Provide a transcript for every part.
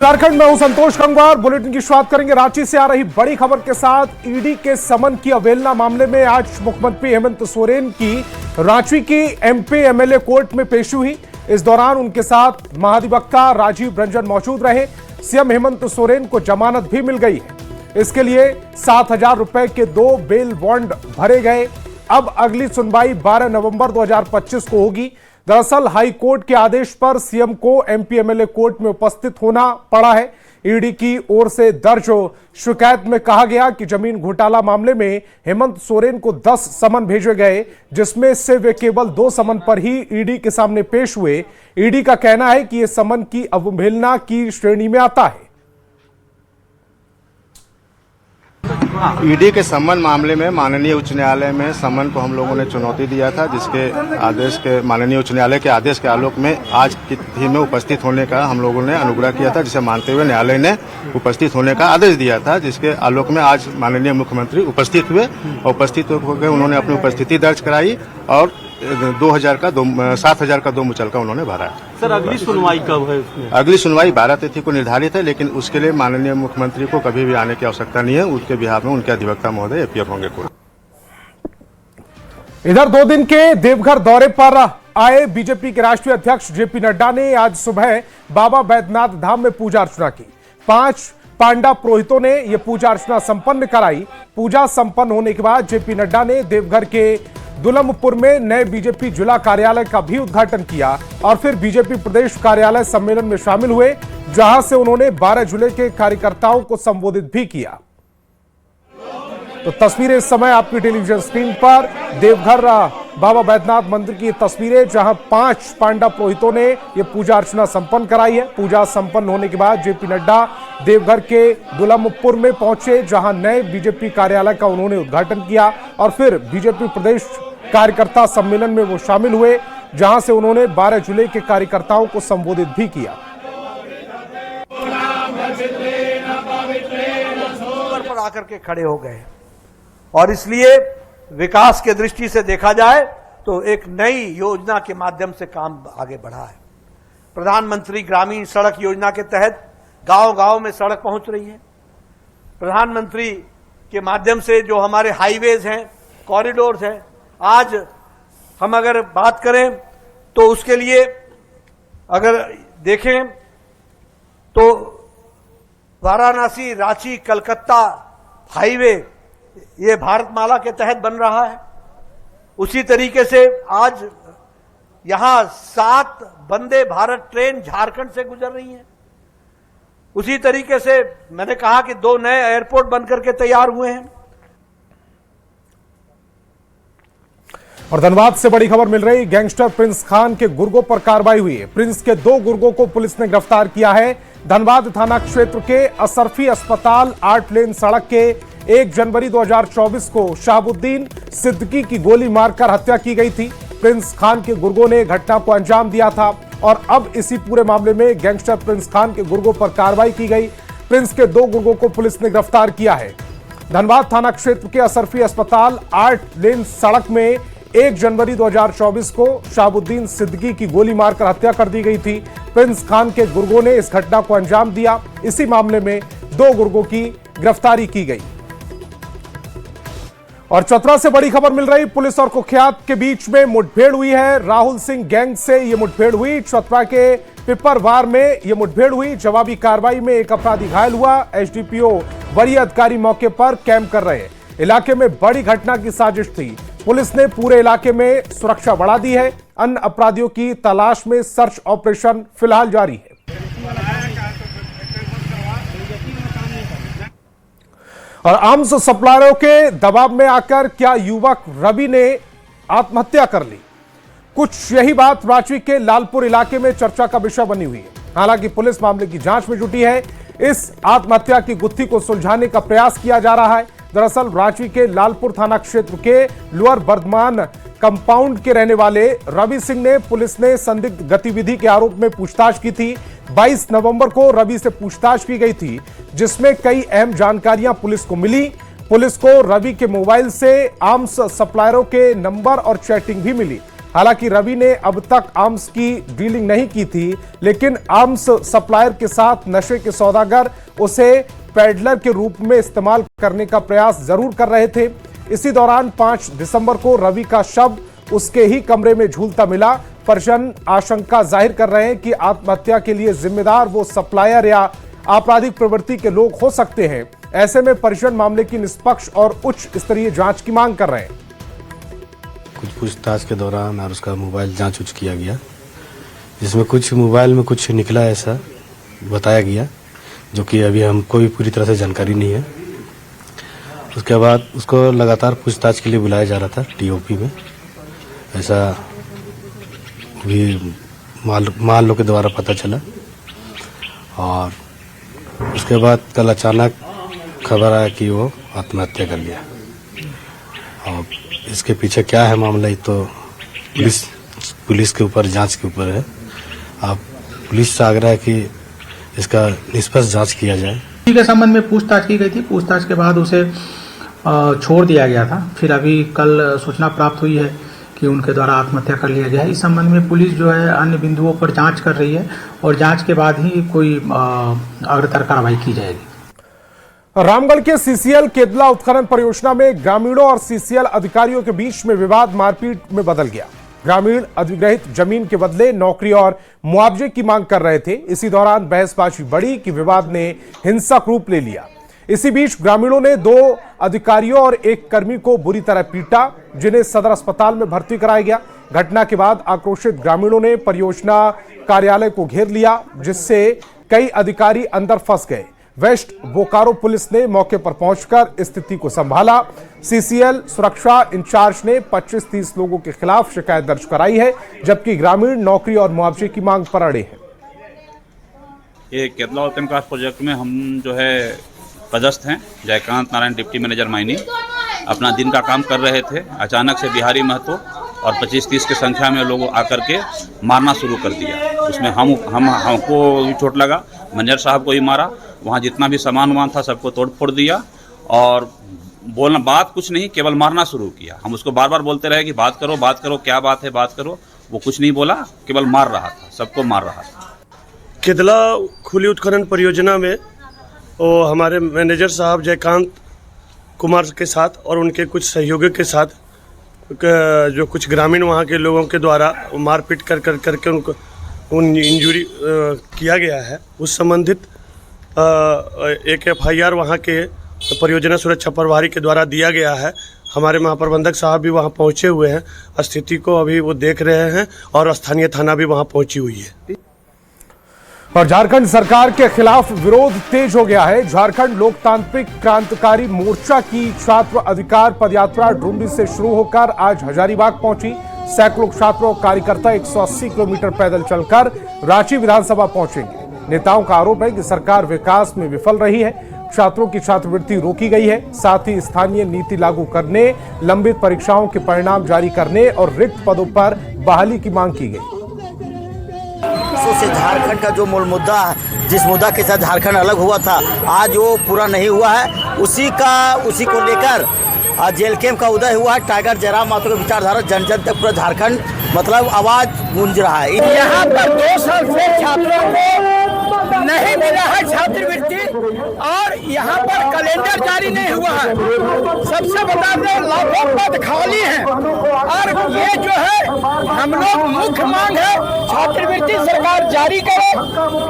झारखंड में हूं संतोष गंगवार। बुलेटिन की शुरुआत करेंगे रांची से आ रही बड़ी खबर के साथ। ईडी के समन की अवहेलना मामले में आज मुख्यमंत्री हेमंत सोरेन की रांची की एमपी एमएलए कोर्ट में पेशी हुई। इस दौरान उनके साथ महाधिवक्ता राजीव रंजन मौजूद रहे। सीएम हेमंत सोरेन को जमानत भी मिल गई है। इसके लिए 7,000 रुपए के 2 बेल बॉन्ड भरे गए। अब अगली सुनवाई 12 नवंबर 2025 को होगी। दरअसल हाई कोर्ट के आदेश पर सीएम को एमपी एमएलए कोर्ट में उपस्थित होना पड़ा है। ईडी की ओर से दर्ज शिकायत में कहा गया कि जमीन घोटाला मामले में हेमंत सोरेन को 10 समन भेजे गए, जिसमें से वे केवल 2 समन पर ही ईडी के सामने पेश हुए। ईडी का कहना है कि यह समन की अवहेलना की श्रेणी में आता है। ईडी के समन मामले में माननीय उच्च न्यायालय में समन को हम लोगों ने चुनौती दिया था, जिसके आदेश के माननीय उच्च न्यायालय के आदेश के आलोक में आज की तिथि में उपस्थित होने का हम लोगों ने अनुग्रह किया था, जिसे मानते हुए न्यायालय ने उपस्थित होने का आदेश दिया था, जिसके आलोक में आज माननीय मुख्यमंत्री उपस्थित हुए और उपस्थित होकर उन्होंने अपनी उपस्थिति दर्ज कराई और 7,000 का 2 मुचलका उन्होंने भरा। सर अगली सुनवाई कब है इसमें? अगली सुनवाई 12 तिथि को निर्धारित है, लेकिन उसके लिए माननीय मुख्यमंत्री को कभी भी आने की आवश्यकता नहीं है। उसके बिहाफ में उनके अधिवक्ता महोदय अपीयर होंगे कोर्ट। इधर 2 दिन के देवघर दौरे पर आए बीजेपी के राष्ट्रीय अध्यक्ष जेपी नड्डा ने आज सुबह बाबा बैद्यनाथ धाम में पूजा अर्चना की। 5 पांडा पुरोहितों ने यह पूजा अर्चना संपन्न कराई। पूजा संपन्न होने के बाद जेपी नड्डा ने देवघर के दुलमपुर में नए बीजेपी जिला कार्यालय का भी उद्घाटन किया और फिर बीजेपी प्रदेश कार्यालय सम्मेलन में शामिल हुए, जहां से उन्होंने 12 जिले के कार्यकर्ताओं को संबोधित भी किया। तो तस्वीरें इस समय आपकी टेलीविजन स्क्रीन पर देवघर बाबा बैद्यनाथ मंदिर की तस्वीरें, जहां 5 पांडा पुरोहितों ने यह पूजा अर्चना संपन्न कराई है। पूजा संपन्न होने के बाद जेपी नड्डा देवघर के दुलमपुर में पहुंचे, जहां नए बीजेपी कार्यालय का उन्होंने उद्घाटन किया और फिर बीजेपी प्रदेश कार्यकर्ता सम्मेलन में वो शामिल हुए, जहां से उन्होंने 12 जिले के कार्यकर्ताओं को संबोधित भी किया। पर आकर के खड़े हो गए और इसलिए विकास के दृष्टि से देखा जाए तो एक नई योजना के माध्यम से काम आगे बढ़ा है। प्रधानमंत्री ग्रामीण सड़क योजना के तहत गांव-गांव में सड़क पहुंच रही है। प्रधानमंत्री के माध्यम से जो हमारे हाईवेज हैं, कॉरिडोर्स हैं, आज हम अगर बात करें तो उसके लिए अगर देखें तो वाराणसी, रांची, कलकत्ता हाईवे ये भारतमाला के तहत बन रहा है। उसी तरीके से आज यहां 7 वंदे भारत ट्रेन झारखंड से गुजर रही हैं। उसी तरीके से मैंने कहा कि 2 नए एयरपोर्ट बनकर के तैयार हुए हैं। और धनबाद से बड़ी खबर मिल रही, गैंगस्टर प्रिंस खान के गुर्गों पर कार्रवाई हुई है। प्रिंस के 2 गुर्गों को पुलिस ने गिरफ्तार किया है। धनबाद थाना क्षेत्र के असरफी अस्पताल 8 लेन सड़क के 1 जनवरी 2024 को शहाबुद्दीन सिद्दीकी की गोली मारकर हत्या की गई थी। प्रिंस खान के गुर्गों ने घटना को अंजाम दिया था और अब इसी पूरे मामले में गैंगस्टर प्रिंस खान के गुर्गों पर कार्रवाई की गई। प्रिंस के 2 गुर्गों को पुलिस ने गिरफ्तार किया है। धनबाद थाना क्षेत्र के असरफी अस्पताल 8 लेन सड़क में 1 जनवरी 2024 को शहाबुद्दीन सिद्दीकी की गोली मारकर हत्या कर दी गई थी। प्रिंस खान के गुर्गों ने इस घटना को अंजाम दिया। इसी मामले में 2 गुर्गों की गिरफ्तारी की गई। और चतरा से बड़ी खबर मिल रही, पुलिस और कुख्यात के बीच में मुठभेड़ हुई है। राहुल सिंह गैंग से यह मुठभेड़ हुई। चतरा के पिपरवार में यह मुठभेड़ हुई। जवाबी कार्रवाई में एक अपराधी घायल हुआ। एसडीपीओ वरीय अधिकारी मौके पर कैंप कर रहे। इलाके में बड़ी घटना की साजिश थी। पुलिस ने पूरे इलाके में सुरक्षा बढ़ा दी है। अन्य अपराधियों की तलाश में सर्च ऑपरेशन फिलहाल जारी है। और आर्म्स सप्लायरों के दबाव में आकर क्या युवक रवि ने आत्महत्या कर ली? कुछ यही बात रांची के लालपुर इलाके में चर्चा का विषय बनी हुई है। हालांकि पुलिस मामले की जांच में जुटी है। इस आत्महत्या की गुत्थी को सुलझाने का प्रयास किया जा रहा है। दरअसल रांची के लालपुर थाना क्षेत्र के लोअर बर्धमान कंपाउंड के रहने वाले रवि सिंह ने पुलिस ने संदिग्ध गतिविधि के आरोप में पूछताछ की थी। 22 नवंबर को रवि से पूछताछ की गई थी, जिसमें कई अहम जानकारियां पुलिस को मिली। पुलिस को रवि के मोबाइल से आर्म्स सप्लायरों के नंबर और चैटिंग भी मिली। हालांकि रवि ने अब तक आर्म्स की डीलिंग नहीं की थी, लेकिन आर्म्स सप्लायर के साथ नशे के सौदागर उसे पेडलर के रूप में इस्तेमाल करने का प्रयास जरूर कर रहे थे। इसी दौरान 5 दिसंबर को रवि का शव उसके ही कमरे में झूलता मिला। परिजन आशंका जाहिर कर रहे हैं कि आत्महत्या के लिए जिम्मेदार वो सप्लायर या आपराधिक प्रवृत्ति के लोग हो सकते हैं। ऐसे में परिजन मामले की निष्पक्ष और उच्च स्तरीय जांच की मांग कर रहे हैं। कुछ पूछताछ के दौरान और उसका मोबाइल जांच उच किया गया, जिसमें कुछ मोबाइल में कुछ निकला ऐसा बताया गया जो कि अभी हमको भी पूरी तरह से जानकारी नहीं है। उसके बाद उसको लगातार पूछताछ के लिए बुलाया जा रहा था टीओपी में। ऐसा भी मान लो के द्वारा पता चला और उसके बाद कल अचानक खबर आया कि वो आत्महत्या कर लिया। और इसके पीछे क्या है मामला, ये तो पुलिस के ऊपर, जांच के ऊपर है। अब पुलिस से आग्रह है कि इसका निष्पक्ष जांच किया जाए। के संबंध में पूछताछ की गई थी। पूछताछ के बाद उसे छोड़ दिया गया था। फिर अभी कल सूचना प्राप्त हुई है कि उनके द्वारा आत्महत्या कर लिया गया है। इस संबंध में पुलिस जो है अन्य बिंदुओं पर जांच कर रही है और जांच के बाद ही कोई अग्रतर कार्रवाई की जाएगी। रामगढ़ के सीसीएल केदला उत्खनन परियोजना में ग्रामीणों और सीसीएल अधिकारियों के बीच में विवाद मारपीट में बदल गया। ग्रामीण अधिग्रहित जमीन के बदले नौकरी और मुआवजे की मांग कर रहे थे। इसी दौरान बहसबाजी बढ़ी कि विवाद ने हिंसक रूप ले लिया। इसी बीच ग्रामीणों ने 2 अधिकारियों और 1 कर्मी को बुरी तरह पीटा, जिन्हें सदर अस्पताल में भर्ती कराया गया। घटना के बाद आक्रोशित ग्रामीणों ने परियोजना कार्यालय को घेर लिया, जिससे कई अधिकारी अंदर फंस गए। वेस्ट बोकारो पुलिस ने मौके पर पहुंचकर स्थिति को संभाला। सीसीएल सुरक्षा इंचार्ज ने 25-30 लोगों के खिलाफ शिकायत दर्ज कराई है, जबकि ग्रामीण नौकरी और मुआवजे की मांग पर अड़े हैं। ये केदला उत्खनन विकास प्रोजेक्ट में हम जो है पदस्थ हैं। Jaikant Narayan deputy manager mining अपना दिन का काम कर रहे थे। अचानक से बिहारी महतो और 25-30 की संख्या में लोग आकर के मारना शुरू कर दिया। उसमें हमको भी चोट लगा, मैनेजर साहब को ही मारा। वहाँ जितना भी सामान वामान था सबको तोड़ फोड़ दिया और बोलना बात कुछ नहीं, केवल मारना शुरू किया। हम उसको बार बार बोलते रहे कि बात करो, क्या बात है, बात करो। वो कुछ नहीं बोला, केवल मार रहा था, सबको मार रहा था। केदला खुली उत्खनन परियोजना में वो हमारे मैनेजर साहब जयकांत कुमार के साथ और उनके कुछ सहयोगियों के साथ जो कुछ ग्रामीण वहाँ के लोगों के द्वारा मारपीट करके उनको इंजुरी किया गया है। उस संबंधित एक FIR वहाँ के परियोजना सुरक्षा प्रभारी के द्वारा दिया गया है। हमारे महाप्रबंधक साहब भी वहाँ पहुँचे हुए हैं, स्थिति को अभी वो देख रहे हैं और स्थानीय थाना भी वहाँ पहुँची हुई है। और झारखंड सरकार के खिलाफ विरोध तेज हो गया है। झारखंड लोकतांत्रिक क्रांतिकारी मोर्चा की छात्र अधिकार पदयात्रा डुमरी से शुरू होकर आज हजारीबाग पहुंची। सैकड़ों छात्र और कार्यकर्ता 180 किलोमीटर पैदल चलकर रांची विधानसभा पहुंचेंगे। नेताओं का आरोप है कि सरकार विकास में विफल रही है। छात्रों की छात्रवृत्ति रोकी गई है, साथ ही स्थानीय नीति लागू करने, लंबित परीक्षाओं के परिणाम जारी करने और रिक्त पदों पर बहाली की मांग की गई। से झारखंड का जो मूल मुद्दा है, जिस मुद्दा के साथ झारखंड अलग हुआ था, आज वो पूरा नहीं हुआ है। उसी को लेकर आज जेल कैंप का उदय हुआ है। टाइगर जयराम माथुर की विचारधारा जन जन तक पूरा झारखंड मतलब आवाज गूंज रहा है। यहाँ पर 2 साल से छात्रों को नहीं मिला है छात्रवृत्ति और यहाँ पर कैलेंडर जारी नहीं हुआ है। सबसे बता दें लाखों पद खाली हैं और ये जो है हम लोग मुख्य मांग है छात्रवृत्ति सरकार जारी करे,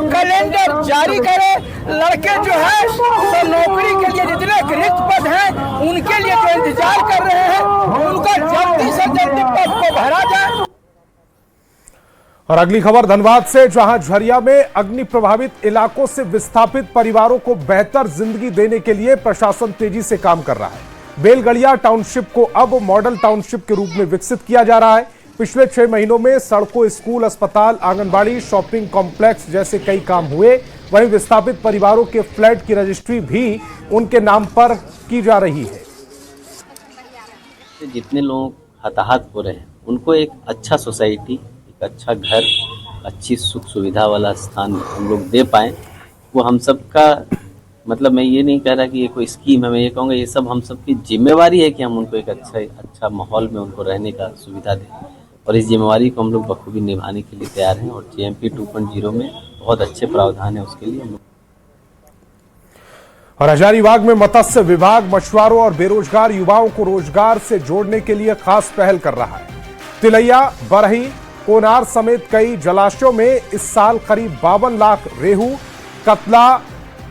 कैलेंडर जारी करे। लड़के जो है तो नौकरी के लिए जितने रिक्त पद हैं उनके लिए जो इंतजार कर रहे हैं उनका जल्दी से जल्दी पद को भरा जाए। और अगली खबर धनबाद से, जहां झरिया में अग्नि प्रभावित इलाकों से विस्थापित परिवारों को बेहतर जिंदगी देने के लिए प्रशासन तेजी से काम कर रहा है। बेलगड़िया टाउनशिप को अब मॉडल टाउनशिप के रूप में विकसित किया जा रहा है। पिछले 6 महीनों में सड़कों, स्कूल, अस्पताल, आंगनबाड़ी, शॉपिंग कॉम्प्लेक्स जैसे कई काम हुए। वहीं विस्थापित परिवारों के फ्लैट की रजिस्ट्री भी उनके नाम पर की जा रही है। जितने लोग हताहत हो रहे हैं उनको एक अच्छा सोसाइटी, एक अच्छा घर, अच्छी सुख सुविधा वाला स्थान हम लोग दे पाएँ, वो हम सबका मतलब मैं ये नहीं कह रहा कि ये कोई स्कीम है, मैं ये कहूँगा ये सब हम सबकी जिम्मेवारी है कि हम उनको एक अच्छा माहौल में उनको रहने का सुविधा दें। और इस जिम्मेवारी को हम लोग बखूबी निभाने के लिए तैयार हैं और JMP 2.0 में बहुत अच्छे प्रावधान है उसके लिए हम लोग। और हजारीबाग में मत्स्य विभाग मछुआरों और बेरोजगार युवाओं को रोजगार से जोड़ने के लिए खास पहल कर रहा है। तिलैया, बरही, कोनार समेत कई जलाशयों में इस साल करीब 52 लाख रेहू, कतला,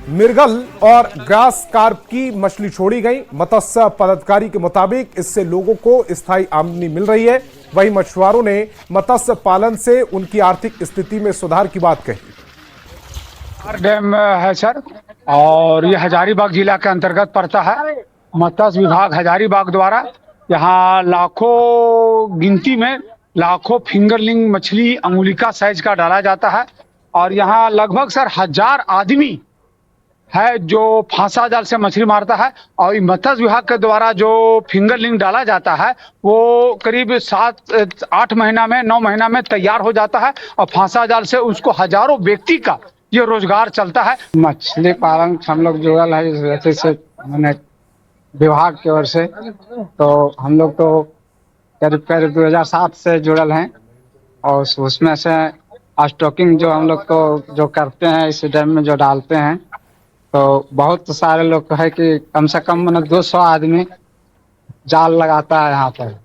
मिर्गल और ग्रास कार्प की मछली छोड़ी गई। मत्स्य पदाधिकारी के मुताबिक इससे लोगों को स्थायी आमदनी मिल रही है। वहीं मछुआरों ने मत्स्य पालन से उनकी आर्थिक स्थिति में सुधार की बात कही। डैम है सर, और ये हजारीबाग जिला के अंतर्गत पड़ता है। मत्स्य विभाग हजारीबाग द्वारा यहाँ लाखों गिनती में लाखों फिंगरलिंग मछली अंगुलिका साइज का डाला जाता है और यहाँ लगभग सर 1000 आदमी है जो फांसा जाल से मछली मारता है। और मत्स्य विभाग के द्वारा जो फिंगरलिंग डाला जाता है वो करीब 7-8 महीना में 9 महीना में तैयार हो जाता है और फांसा जाल से उसको हजारों व्यक्ति का ये रोजगार चलता है। मछली पालन हम लोग जुड़ल है जैसे से मैंने विभाग की ओर से, तो हम लोग तो करीब 2007 से जुड़ल हैं और उसमें से स्टॉकिंग जो हम लोग तो जो करते हैं इस डैम में जो डालते हैं, तो बहुत सारे लोग है कि कम से कम मैंने 200 आदमी जाल लगाता है यहाँ पर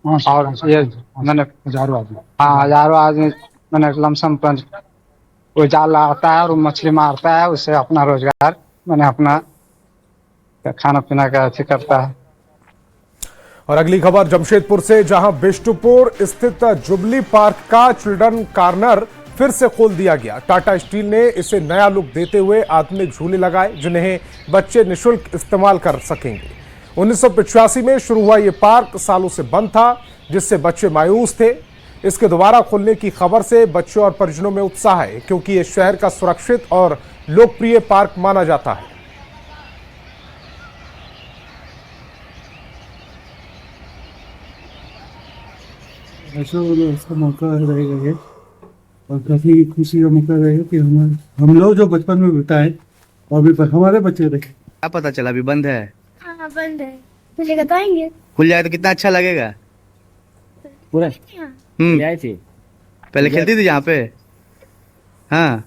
और ये मैंने हजारों आदमी मैंने लमसम पर वो जाल लगाता है और वो मछली मारता है, उससे अपना रोजगार मैंने अपना खाना पीना का अच्छी करता है। और अगली खबर जमशेदपुर से, जहां बिष्टुपुर स्थित जुबली पार्क का चिल्ड्रन कॉर्नर फिर से खोल दिया गया। टाटा स्टील ने इसे नया लुक देते हुए आधुनिक झूले लगाए जिन्हें बच्चे निःशुल्क इस्तेमाल कर सकेंगे। 1985 में शुरू हुआ ये पार्क सालों से बंद था जिससे बच्चे मायूस थे। इसके दोबारा खुलने की खबर से बच्चों और परिजनों में उत्साह है क्योंकि ये शहर का सुरक्षित और लोकप्रिय पार्क माना जाता है। ऐसा मौका रहेगा ये और काफी खुशी का मौका रहेगा कि हम लोग जो बचपन में बिताए और भी हमारे बच्चे देखें। क्या पता चला अभी बंद है? हाँ बंद है, खुलेगा तो आएंगे। खुल जाए तो कितना अच्छा लगेगा। पूरा जाए थी पहले खेलती थी यहाँ पे। हाँ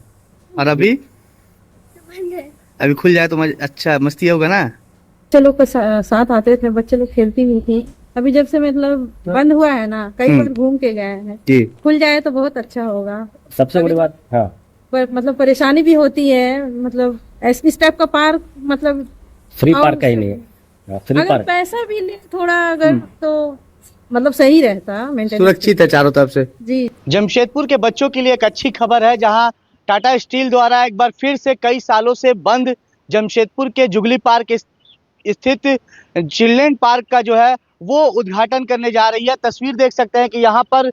और अभी बंद है। अभी खुल जाए तो अच्छा मस्ती होगा ना। बच्चे लोग के साथ आते थे, बच्चे लोग खेलती भी थी। अभी जब से मतलब बंद हुआ है ना, कई बार घूम के गए हैं। जी खुल जाए तो बहुत अच्छा होगा। सबसे बड़ी बात हाँ पर मतलब परेशानी भी होती है, मतलब इस टाइप का पार्क मतलब फ्री पार्क का ही नहीं है, फ्री अगर पार्क पैसा भी ले थोड़ा अगर तो मतलब सही रहता, सुरक्षित है चारों तरफ से। जी जमशेदपुर के बच्चों के लिए एक अच्छी खबर है, जहां टाटा स्टील द्वारा एक बार फिर से कई सालों से बंद जमशेदपुर के जुगली पार्क स्थित चिल्ड्रन पार्क का जो है वो उद्घाटन करने जा रही है। तस्वीर देख सकते हैं कि यहाँ पर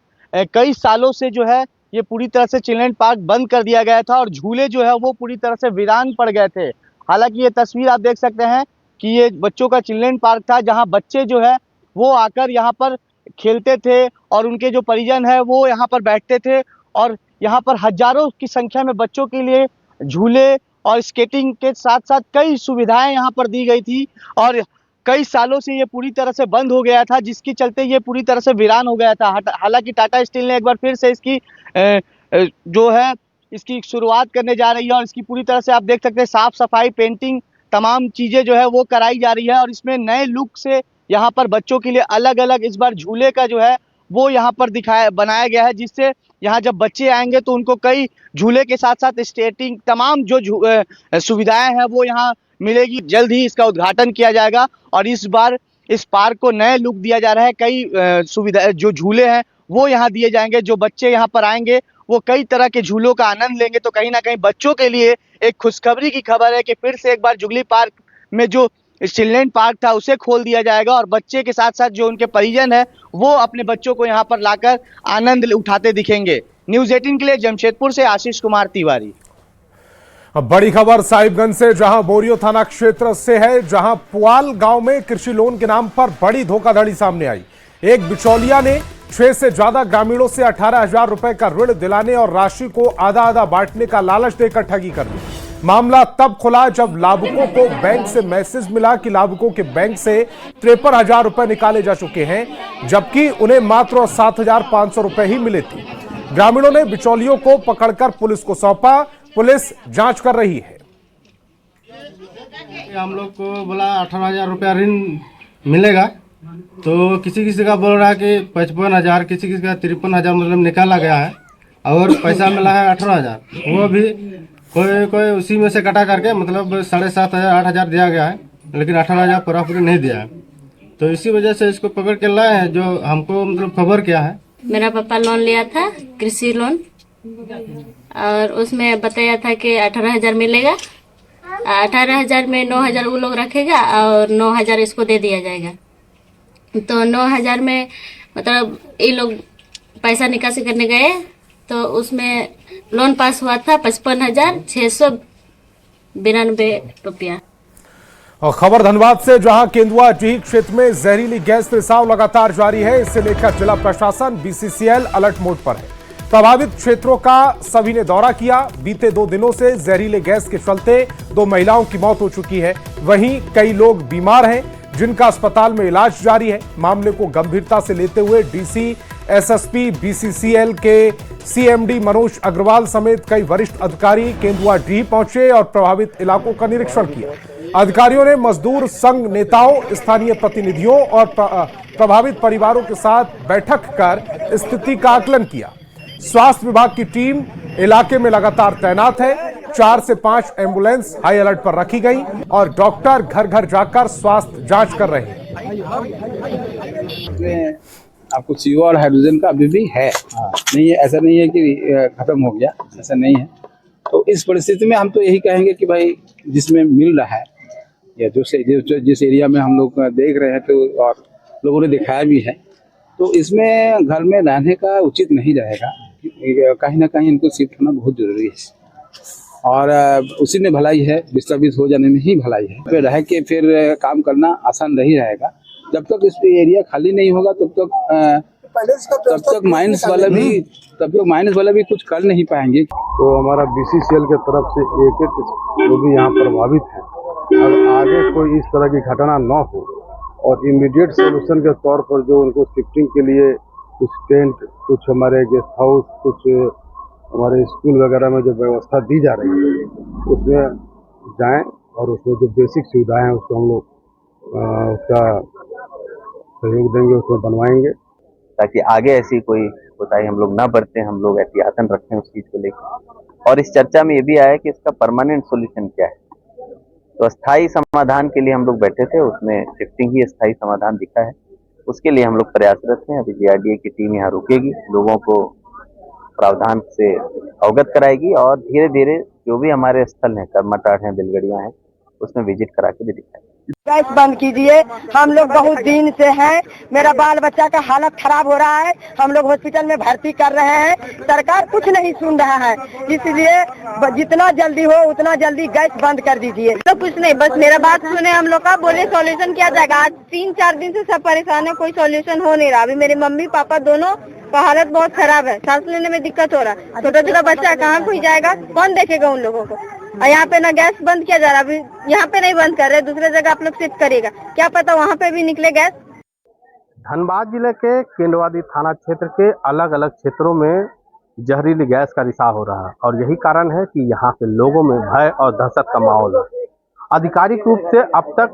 कई सालों से जो है ये पूरी तरह से चिल्ड्रन पार्क बंद कर दिया गया था और झूले जो है वो पूरी तरह से वीरान पड़ गए थे। हालांकि ये तस्वीर आप देख सकते हैं कि ये बच्चों का चिल्ड्रन पार्क था जहाँ बच्चे जो है वो आकर यहाँ पर खेलते थे और उनके जो परिजन है वो यहाँ पर बैठते थे और यहाँ पर हजारों की संख्या में बच्चों के लिए झूले और स्केटिंग के साथ साथ कई सुविधाएं यहाँ पर दी गई थी और कई सालों से ये पूरी तरह से बंद हो गया था, जिसके चलते ये पूरी तरह से वीरान हो गया था। हालांकि टाटा स्टील ने एक बार फिर से इसकी जो है इसकी शुरुआत करने जा रही है और इसकी पूरी तरह से आप देख सकते हैं साफ सफाई, पेंटिंग, तमाम चीज़ें जो है वो कराई जा रही है और इसमें नए लुक से यहाँ पर बच्चों के लिए अलग अलग इस बार झूले का जो है वो यहाँ पर बनाया गया है, जिससे यहाँ जब बच्चे आएंगे तो उनको कई झूले के साथ साथ स्केटिंग तमाम जो सुविधाएं हैं वो यहाँ मिलेगी। जल्द ही इसका उद्घाटन किया जाएगा और इस बार इस पार्क को नए लुक दिया जा रहा है। कई सुविधा जो झूले हैं वो यहाँ दिए जाएंगे। जो बच्चे यहाँ पर आएंगे वो कई तरह के झूलों का आनंद लेंगे। तो कहीं ना कहीं बच्चों के लिए एक खुशखबरी की खबर है कि फिर से एक बार जुगली पार्क में जो चिल्ड्रन पार्क था उसे खोल दिया जाएगा और बच्चे के साथ साथ जो उनके परिजन है वो अपने बच्चों को यहाँ पर लाकर आनंद उठाते दिखेंगे। न्यूज़ 18 के लिए जमशेदपुर से आशीष कुमार तिवारी। अब बड़ी खबर साहिबगंज से, जहां बोरियो थाना क्षेत्र से है, जहां पुआल गांव में कृषि लोन के नाम पर बड़ी धोखाधड़ी सामने आई। एक बिचौलिया ने 6 से ज्यादा ग्रामीणों से 18,000 रुपए का ऋण दिलाने और राशि को आधा आधा बांटने का लालच देकर ठगी कर ली। मामला तब खुला जब लाभुकों को बैंक से मैसेज मिला कि लाभुकों के बैंक से 53,000 रुपए निकाले जा चुके हैं, जबकि उन्हें मात्र 7,500 रुपए ही मिले थे। ग्रामीणों ने बिचौलियों को पकड़कर पुलिस को सौंपा। पुलिस जांच कर रही है। हम लोग को बोला 18,000 रुपया ऋण मिलेगा, तो किसी किसी का बोल रहा है कि 55,000, किसी किसी का 53,000 मतलब निकाला गया है और पैसा मिला है 18,000। वो भी कोई कोई उसी में से कटा करके मतलब 7,500 8,000 दिया गया है, लेकिन 18,000 पूरा नहीं दिया है। तो इसी वजह से इसको पकड़ के लाए हैं। जो हमको मतलब खबर क्या है, मेरा पापा लोन लिया था, कृषि लोन, और उसमें बताया था कि 18,000 मिलेगा। 18,000 में 9,000 वो लोग रखेगा और 9,000 इसको दे दिया जाएगा। तो 9,000 में मतलब ये लोग पैसा निकासी करने गए तो उसमें लोन पास हुआ था 55,692 रुपया। और खबर धनबाद से, जहां केंदुआ डीह क्षेत्र में जहरीली गैस रिसाव लगातार जारी है। इससे लेकर जिला प्रशासन BCCL अलर्ट मोड पर है। प्रभावित क्षेत्रों का सभी ने दौरा किया। बीते 2 दिनों से जहरीले गैस के चलते 2 महिलाओं की मौत हो चुकी है। वहीं कई लोग बीमार हैं, जिनका अस्पताल में इलाज जारी है। मामले को गंभीरता से लेते हुए DC, SSP, BCCL के CMD मनोज अग्रवाल समेत कई वरिष्ठ अधिकारी केंदुआ डीह पहुंचे और प्रभावित इलाकों का निरीक्षण किया। अधिकारियों ने मजदूर संघ नेताओं, स्थानीय प्रतिनिधियों और प्रभावित परिवारों के साथ बैठक कर स्थिति का आकलन किया। स्वास्थ्य विभाग की टीम इलाके में लगातार तैनात है। 4 से 5 एम्बुलेंस हाई अलर्ट पर रखी गई और डॉक्टर घर घर जाकर स्वास्थ्य जांच कर रहे हैं। आपको CO और हाइड्रोजन का अभी भी है, नहीं है, ऐसा नहीं है कि खत्म हो गया, ऐसा नहीं है। तो इस परिस्थिति में हम तो यही कहेंगे कि भाई जिसमें मिल रहा है या जिस एरिया में हम लोग देख रहे हैं तो और लोगों ने दिखाया भी है, तो इसमें घर में रहने का उचित नहीं रहेगा। कहीं ना कहीं इनको शिफ्ट होना बहुत जरूरी है और उसी में भलाई है, डिस्टर्बिस हो जाने में ही भलाई है। फिर रह के फिर काम करना आसान नहीं रहेगा। जब तक इस एरिया खाली नहीं होगा तब तक माइंस वाला भी कुछ कर नहीं पाएंगे। तो हमारा BCCL के तरफ से एक जो भी यहाँ प्रभावित है, और आगे कोई इस तरह की घटना न हो और इमीडिएट सोल्यूशन के तौर पर जो उनको शिफ्टिंग के लिए कुछ टेंट, कुछ हमारे गेस्ट हाउस, कुछ हमारे स्कूल वगैरह में जो व्यवस्था दी जा रही है उसमें जाएं और उसमें जो बेसिक सुविधाएं हैं उसको हम लोग उसका सहयोग देंगे, उसमें बनवाएंगे, ताकि आगे ऐसी कोई कोताही हम लोग ना बरतें, हम लोग एहतियातन रखें उस चीज़ को लेकर। और इस चर्चा में ये भी आया कि इसका परमानेंट सोल्यूशन क्या है। तो स्थायी समाधान के लिए हम लोग बैठे थे, उसमें शिफ्टिंग ही स्थायी समाधान दिखा है। उसके लिए हम लोग प्रयासरत हैं। अभी GRDA की टीम यहाँ रुकेगी, लोगों को प्रावधान से अवगत कराएगी और धीरे धीरे जो भी हमारे स्थल हैं, कर्मटाट हैं, बिलगड़ियाँ हैं, उसमें विजिट करा के भी दिखाएंगे। गैस बंद कीजिए, हम लोग बहुत दिन से हैं, मेरा बाल बच्चा का हालत खराब हो रहा है, हम लोग हॉस्पिटल में भर्ती कर रहे हैं, सरकार कुछ नहीं सुन रहा है, इसलिए जितना जल्दी हो उतना जल्दी गैस बंद कर दीजिए। तो कुछ नहीं, बस मेरा बात सुने हम लोग का, बोले सॉल्यूशन किया जाएगा। आज 3-4 दिन से सब परेशान है, कोई सॉल्यूशन हो नहीं रहा। अभी मेरे मम्मी पापा दोनों का हालत बहुत खराब है, सांस लेने में दिक्कत हो रहा है। छोटा छोटा बच्चा कहाँ कोई जाएगा, कौन देखेगा उन लोगों को। और यहाँ पे ना गैस बंद किया जा रहा, अभी यहाँ पे नहीं बंद कर रहे, दूसरे जगह आप लोग शिफ्ट करिएगा, क्या पता वहाँ पे भी निकले गैस। धनबाद जिले के केंदुआडीह थाना क्षेत्र के अलग अलग क्षेत्रों में जहरीली गैस का रिसाव हो रहा है और यही कारण है कि यहाँ के लोगों में भय और दहशत का माहौल है। आधिकारिक रूप से अब तक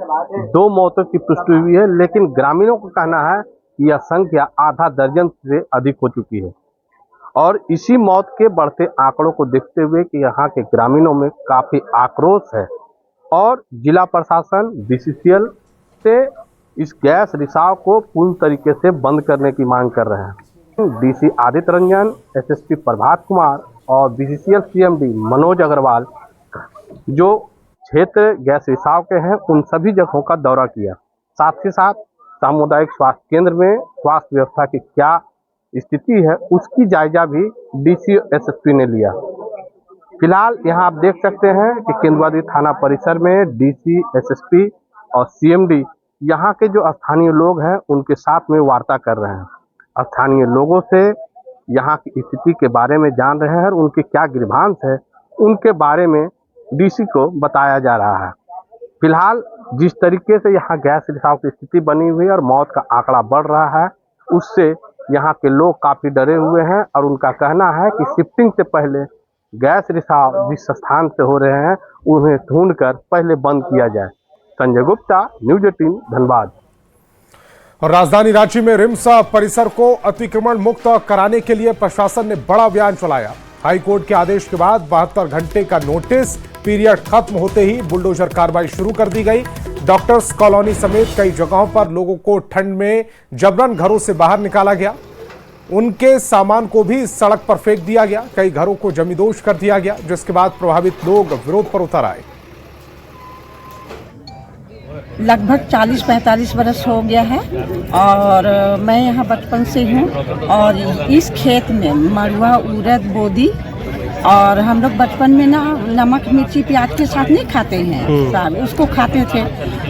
2 मौतों की पुष्टि हुई है, लेकिन ग्रामीणों का कहना है कि यह संख्या आधा दर्जन से अधिक हो चुकी है और इसी मौत के बढ़ते आंकड़ों को देखते हुए कि यहाँ के ग्रामीणों में काफी आक्रोश है और जिला प्रशासन BCCL से इस गैस रिसाव को पूर्ण तरीके से बंद करने की मांग कर रहे हैं। DC आदित्य रंजन, SSP प्रभात कुमार और BCCL CMD मनोज अग्रवाल जो क्षेत्र गैस रिसाव के हैं उन सभी जगहों का दौरा किया। साथ ही साथ सामुदायिक स्वास्थ्य केंद्र में स्वास्थ्य व्यवस्था की क्या स्थिति है उसकी जायजा भी DC SSP ने लिया। फिलहाल यहाँ आप देख सकते हैं कि केंदुआडीह थाना परिसर में DC, SSP और CMD यहाँ के जो स्थानीय लोग हैं उनके साथ में वार्ता कर रहे हैं। स्थानीय लोगों से यहाँ की स्थिति के बारे में जान रहे हैं और उनके क्या ग्रीवांस है उनके बारे में डीसी को बताया जा रहा है। फिलहाल जिस तरीके से यहाँ गैस रिसाव की स्थिति बनी हुई है और मौत का आंकड़ा बढ़ रहा है, उससे यहाँ के लोग काफी डरे हुए हैं और उनका कहना है कि शिफ्टिंग से पहले गैस रिसाव जिस स्थान से हो रहे हैं उन्हें ढूंढकर पहले बंद किया जाए। संजय गुप्ता, न्यूज 18 धनबाद। और राजधानी रांची में रिम्स परिसर को अतिक्रमण मुक्त कराने के लिए प्रशासन ने बड़ा अभियान चलाया। हाई कोर्ट के आदेश के बाद 72 घंटे का नोटिस पीरियड खत्म होते ही बुलडोजर कार्रवाई शुरू कर दी गई। डॉक्टर्स कॉलोनी समेत कई जगहों पर लोगों को ठंड में जबरन घरों से बाहर निकाला गया। उनके सामान को भी सड़क पर फेंक दिया गया। कई घरों को जमींदोज कर दिया गया, जिसके बाद प्रभावित लोग विरोध पर उतर आए। लगभग 40-45 वर्ष हो गया है और मैं यहाँ बचपन से हूँ और इस खेत में मड़ुआ, उड़द, बोदी और हम लोग बचपन में ना नमक मिर्ची प्याज के साथ नहीं खाते हैं साहब, उसको खाते थे।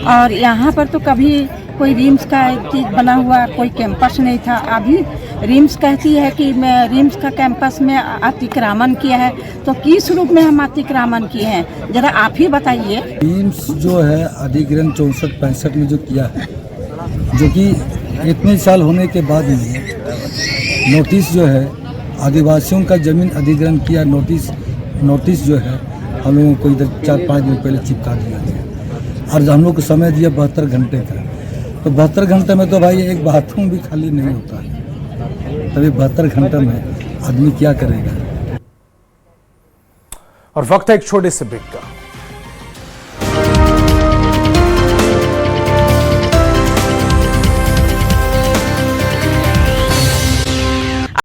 और यहाँ पर तो कभी कोई रिम्स का चीज़ बना हुआ कोई कैंपस नहीं था। अभी रिम्स कहती है कि मैं रिम्स का कैंपस में अतिक्रमण किया है, तो किस रूप में हम अतिक्रमण किए हैं, जरा आप ही बताइए। रिम्स जो है अधिग्रहण 64-65 में जो किया है, जो कि इतने साल होने के बाद में नोटिस जो है आदिवासियों का जमीन अधिग्रहण किया, नोटिस जो है हम लोगों को इधर 4-5 दिन पहले चिपका दिया गया और हम लोग को समय दिया 72 घंटे का। तो 72 घंटे में तो भाई एक बाथरूम भी खाली नहीं होता है, तभी 72 घंटे में आदमी क्या करेगा। और वक्त है एक छोटे से ब्रेक का।